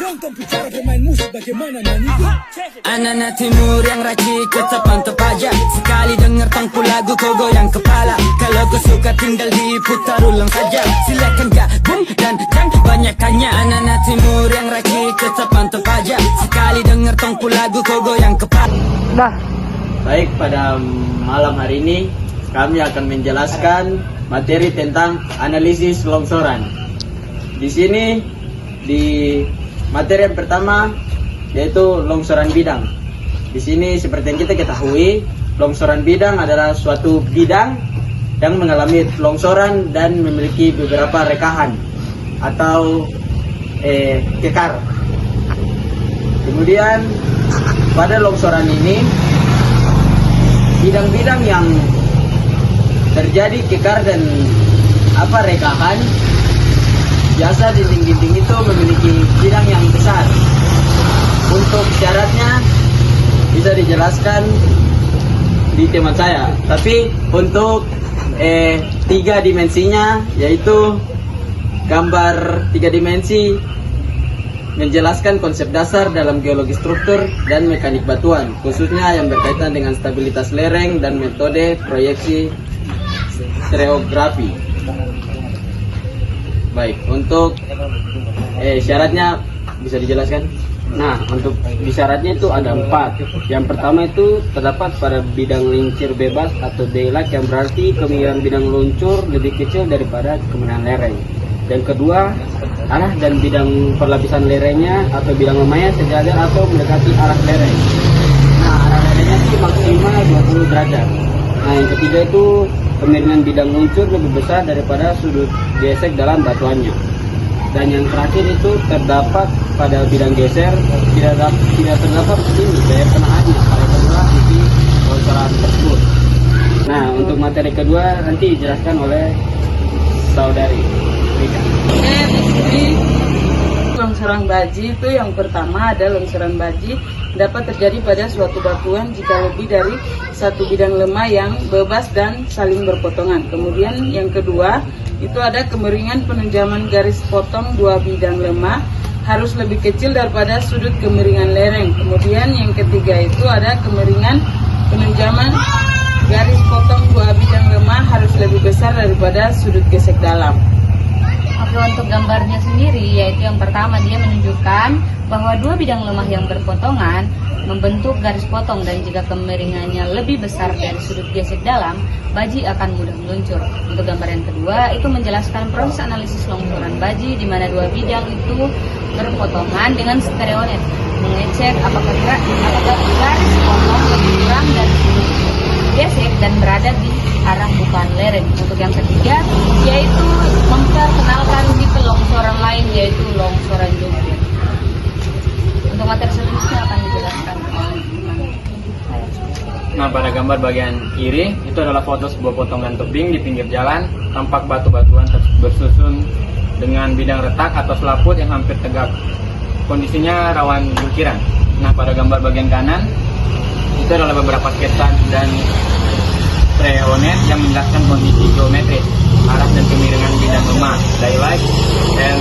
Nonton bicara bermain musik bagaimana nyanyi. Anak-anak timur yang racik tetap mantap aja. Sekali denger tangku lagu kau goyang kepala. Kalau kau suka tinggal diputar ulang saja. Silakan gabung dan jangan banyak tanya. Anak-anak timur yang racik tetap mantap aja. Sekali denger tangku lagu kau goyang kepala. Nah, baik, pada malam hari ini kami akan menjelaskan materi tentang analisis longsoran. Di sini di materi yang pertama yaitu longsoran bidang. Di sini seperti yang kita ketahui, longsoran bidang adalah suatu bidang yang mengalami longsoran dan memiliki beberapa rekahan atau kekar. Kemudian pada longsoran ini, bidang-bidang yang terjadi kekar dan rekahan, biasa dinding-dinding itu memiliki bidang yang besar. Untuk syaratnya bisa dijelaskan di teman saya, tapi untuk 3 dimensinya, yaitu gambar 3 dimensi menjelaskan konsep dasar dalam geologi struktur dan mekanik batuan, khususnya yang berkaitan dengan stabilitas lereng dan metode proyeksi stereografi. Baik, untuk syaratnya bisa dijelaskan? Nah, untuk di syaratnya itu ada 4. Yang pertama itu terdapat pada bidang lincir bebas atau daylight, yang berarti kemiringan bidang luncur lebih kecil daripada kemiringan lereng. Dan kedua, arah dan bidang perlapisan lerengnya atau bidang lemahnya sejajar atau mendekati arah lereng. Nah, arah lerengnya itu maksimal 20 derajat. Nah, yang ketiga itu kemiringan bidang luncur lebih besar daripada sudut gesek dalam batuannya. Dan yang terakhir itu terdapat pada bidang geser tidak terdapat ini daya penahannya pada kedua sisi longsoran tersebut. Nah, untuk materi kedua nanti dijelaskan oleh saudari Rika. Longsoran baji itu yang pertama ada longsoran baji dapat terjadi pada suatu batuan jika lebih dari satu bidang lemah yang bebas dan saling berpotongan. Kemudian yang kedua itu ada kemiringan penunjaman garis potong 2 bidang lemah harus lebih kecil daripada sudut kemiringan lereng. Kemudian yang ketiga itu ada kemiringan penunjaman garis potong 2 bidang lemah harus lebih besar daripada sudut gesek dalam. Oke, untuk gambarnya sendiri, yaitu yang pertama dia menunjukkan bahwa 2 bidang lemah yang berpotongan membentuk garis potong, dan jika kemiringannya lebih besar dari sudut gesek dalam, baji akan mudah meluncur. Untuk gambar yang kedua, itu menjelaskan proses analisis longsoran baji di mana 2 bidang itu berpotongan dengan stereonet, mengecek apakah garis potong lebih kurang dari sudut gesek dan berada di arah bukan lereng. Untuk yang ketiga, yaitu memperkenalkan tipe longsoran lain, yaitu longsoran jungkir. Untuk materi selanjutnya akan dijelaskan oleh Nah, pada gambar bagian kiri itu adalah foto sebuah potongan tebing di pinggir jalan. Tampak batu-batuan bersusun dengan bidang retak atau selaput yang hampir tegak. Kondisinya rawan jungkiran. Nah, pada gambar bagian kanan itu adalah beberapa sketsa dan stereonet yang menjelaskan kondisi geometris, arah dan kemiringan bidang lemah, daylight, dan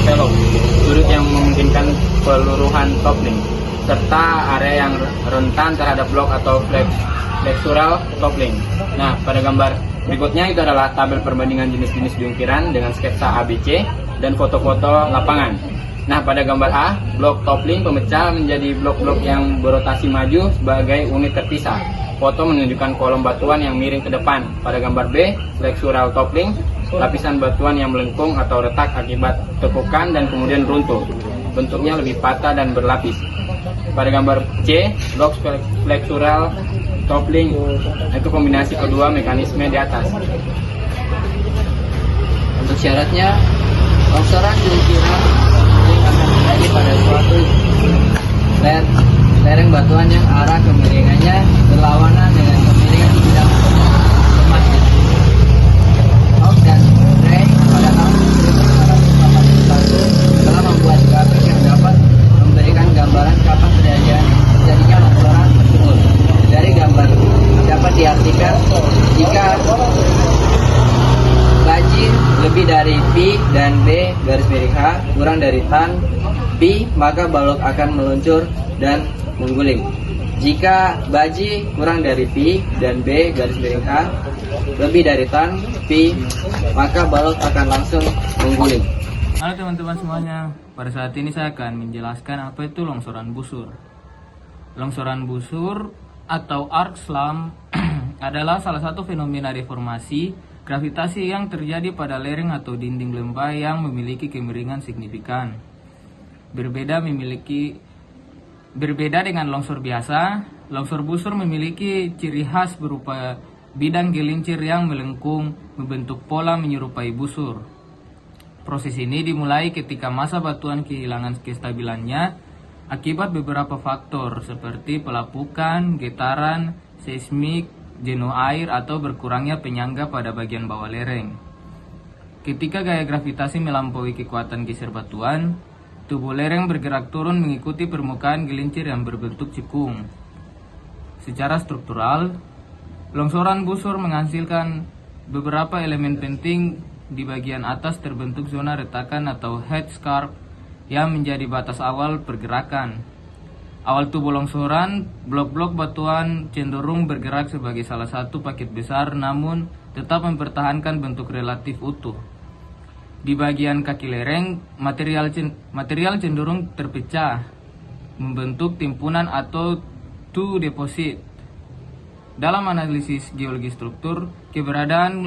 velop, sudut yang memungkinkan peluruhan toppling, serta area yang rentan terhadap blok atau flexural toppling. Nah, pada gambar berikutnya itu adalah tabel perbandingan jenis-jenis jungkiran dengan sketsa ABC dan foto-foto lapangan. Nah, pada gambar A, blok toppling pemecah menjadi blok-blok yang berotasi maju sebagai unit terpisah. Foto menunjukkan kolom batuan yang miring ke depan. Pada gambar B, flexural toppling, lapisan batuan yang melengkung atau retak akibat tekukan dan kemudian runtuh. Bentuknya lebih patah dan berlapis. Pada gambar C, blok flexural toppling, itu kombinasi kedua mekanisme di atas. Untuk syaratnya, longsoran jungkiran akan terjadi pada suatu lereng batuan yang arah kemiringannya berlawanan dengan kemiringan bidang lemah. Hock dan Gray pada tahun 1981 telah membuat grafik yang dapat memberikan gambaran kapan terjadinya longsoran tersebut. Dari gambar dapat diartikan jika baji lebih dari P dan B B garis miring H kurang dari tan Pi, maka balok akan meluncur dan mengguling. Jika baji kurang dari Pi dan B garis miring H lebih dari tan Pi, maka balok akan langsung mengguling. Halo teman-teman semuanya, pada saat ini saya akan menjelaskan apa itu longsoran busur. Longsoran busur atau arc slam adalah salah satu fenomena deformasi gravitasi yang terjadi pada lereng atau dinding lembah yang memiliki kemiringan signifikan. Berbeda dengan longsor biasa, longsor busur memiliki ciri khas berupa bidang gelincir yang melengkung membentuk pola menyerupai busur. Proses ini dimulai ketika massa batuan kehilangan kestabilannya akibat beberapa faktor seperti pelapukan, getaran, seismik, jenuh air, atau berkurangnya penyangga pada bagian bawah lereng. Ketika gaya gravitasi melampaui kekuatan geser batuan, tubuh lereng bergerak turun mengikuti permukaan gelincir yang berbentuk cekung. Secara struktural, longsoran busur menghasilkan beberapa elemen penting. Di bagian atas terbentuk zona retakan atau head scarp yang menjadi batas awal pergerakan. Awal tubuh longsoran, blok-blok batuan cenderung bergerak sebagai salah satu paket besar namun tetap mempertahankan bentuk relatif utuh. Di bagian kaki lereng, material cenderung terpecah, membentuk timbunan atau two deposit. Dalam analisis geologi struktur, keberadaan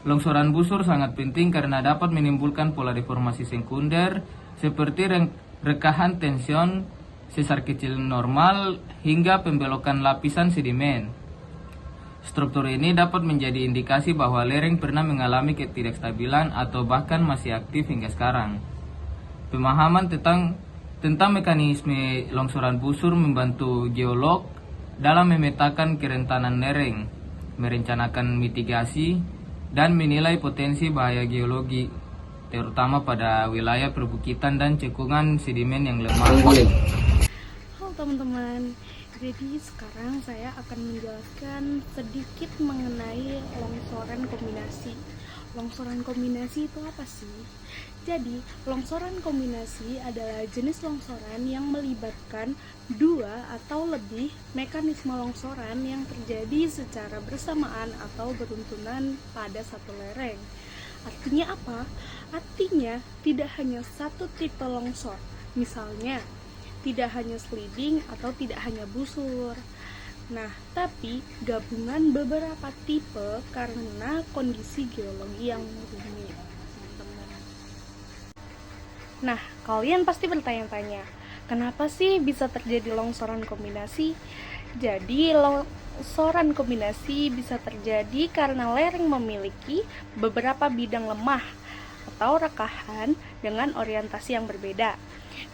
longsoran busur sangat penting karena dapat menimbulkan pola deformasi sekunder seperti rekahan tension, sesar kecil normal, hingga pembelokan lapisan sedimen. Struktur ini dapat menjadi indikasi bahwa lereng pernah mengalami ketidakstabilan atau bahkan masih aktif hingga sekarang. Pemahaman tentang mekanisme longsoran busur membantu geolog dalam memetakan kerentanan lereng, merencanakan mitigasi, dan menilai potensi bahaya geologi, terutama pada wilayah perbukitan dan cekungan sedimen yang lemah. Halo teman-teman, jadi sekarang saya akan menjelaskan sedikit mengenai longsoran kombinasi. Longsoran kombinasi itu apa sih? Jadi, longsoran kombinasi adalah jenis longsoran yang melibatkan dua atau lebih mekanisme longsoran yang terjadi secara bersamaan atau beruntunan pada satu lereng. Artinya apa? Artinya tidak hanya satu tipe longsor. Misalnya, tidak hanya sliding atau tidak hanya busur. Nah, tapi gabungan beberapa tipe karena kondisi geologi yang rumit. Nah, kalian pasti bertanya-tanya, kenapa sih bisa terjadi longsoran kombinasi? Jadi, longsoran kombinasi bisa terjadi karena lereng memiliki beberapa bidang lemah atau rekahan dengan orientasi yang berbeda.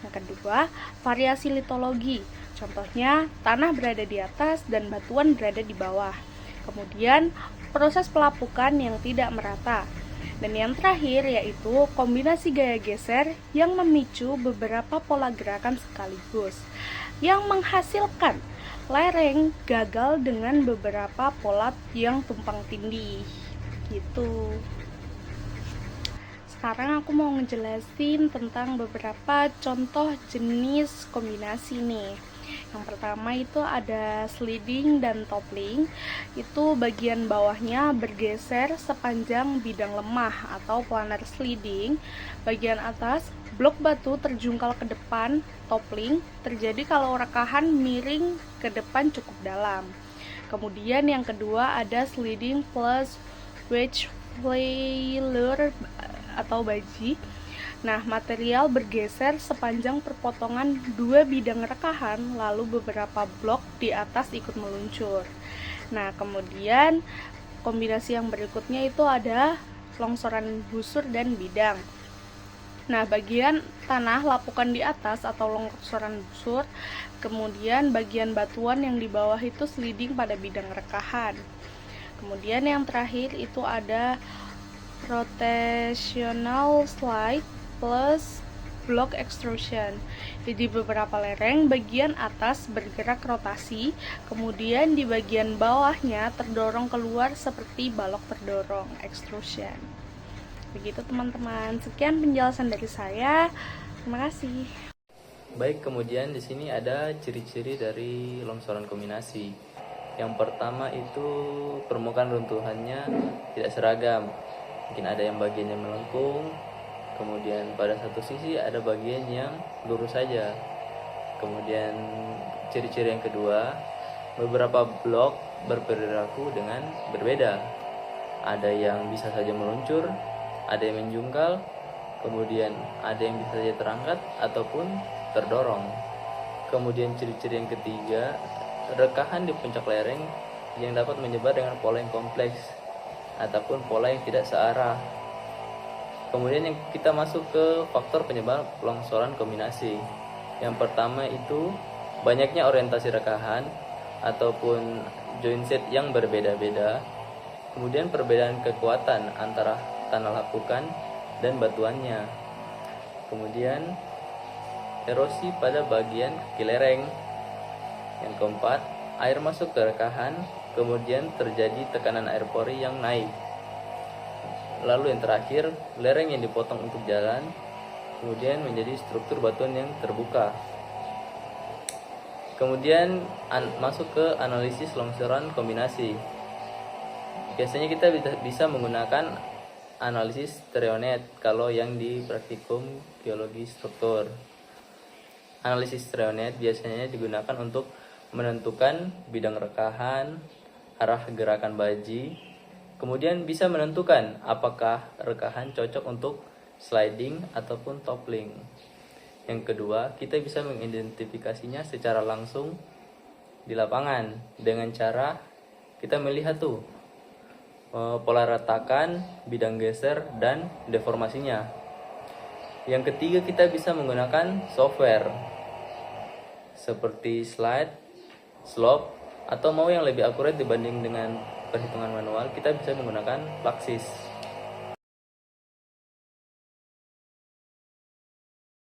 Yang kedua, variasi litologi. Contohnya, tanah berada di atas dan batuan berada di bawah. Kemudian, proses pelapukan yang tidak merata. Dan yang terakhir yaitu kombinasi gaya geser yang memicu beberapa pola gerakan sekaligus, yang menghasilkan lereng gagal dengan beberapa pola yang tumpang tindih. Gitu. Sekarang aku mau ngejelasin tentang beberapa contoh jenis kombinasi nih. Yang pertama itu ada sliding dan toppling. Itu bagian bawahnya bergeser sepanjang bidang lemah atau planar sliding. Bagian atas blok batu terjungkal ke depan, toppling, terjadi kalau rekahan miring ke depan cukup dalam. Kemudian yang kedua ada sliding plus wedge failure atau baji. Nah, material bergeser sepanjang perpotongan dua bidang rekahan, lalu beberapa blok di atas ikut meluncur. Nah, kemudian kombinasi yang berikutnya itu ada longsoran busur dan bidang. Nah, bagian tanah lapukan di atas atau longsoran busur, kemudian bagian batuan yang di bawah itu sliding pada bidang rekahan. Kemudian yang terakhir itu ada rotational slide plus block extrusion. Jadi beberapa lereng bagian atas bergerak rotasi, kemudian di bagian bawahnya terdorong keluar seperti balok terdorong, extrusion. Begitu teman-teman, sekian penjelasan dari saya. Terima kasih. Baik, kemudian di sini ada ciri-ciri dari longsoran kombinasi. Yang pertama itu permukaan runtuhannya tidak seragam. Mungkin ada yang bagiannya melengkung, kemudian pada satu sisi ada bagian yang lurus saja. Kemudian ciri-ciri yang kedua, beberapa blok berperilaku dengan berbeda. Ada yang bisa saja meluncur, ada yang menjungkal, kemudian ada yang bisa saja terangkat ataupun terdorong. Kemudian ciri-ciri yang ketiga, rekahan di puncak lereng yang dapat menyebar dengan pola yang kompleks ataupun pola yang tidak searah. Kemudian yang kita masuk ke faktor penyebab longsoran kombinasi. Yang pertama itu banyaknya orientasi rekahan ataupun joint set yang berbeda-beda. Kemudian perbedaan kekuatan antara tanah lapukan dan batuannya. Kemudian erosi pada bagian kaki lereng. Yang keempat, air masuk ke rekahan, kemudian terjadi tekanan air pori yang naik. Lalu yang terakhir, lereng yang dipotong untuk jalan, kemudian menjadi struktur batuan yang terbuka. Kemudian masuk ke analisis longsoran kombinasi. Biasanya kita bisa menggunakan analisis stereonet kalau yang di praktikum geologi struktur. Analisis stereonet biasanya digunakan untuk menentukan bidang rekahan, arah gerakan baji, kemudian bisa menentukan apakah rekahan cocok untuk sliding ataupun toppling. Yang kedua, kita bisa mengidentifikasinya secara langsung di lapangan dengan cara kita melihat pola retakan, bidang geser, dan deformasinya. Yang ketiga, kita bisa menggunakan software seperti slide, slope, atau mau yang lebih akurat dibanding dengan perhitungan manual, kita bisa menggunakan Plaxis.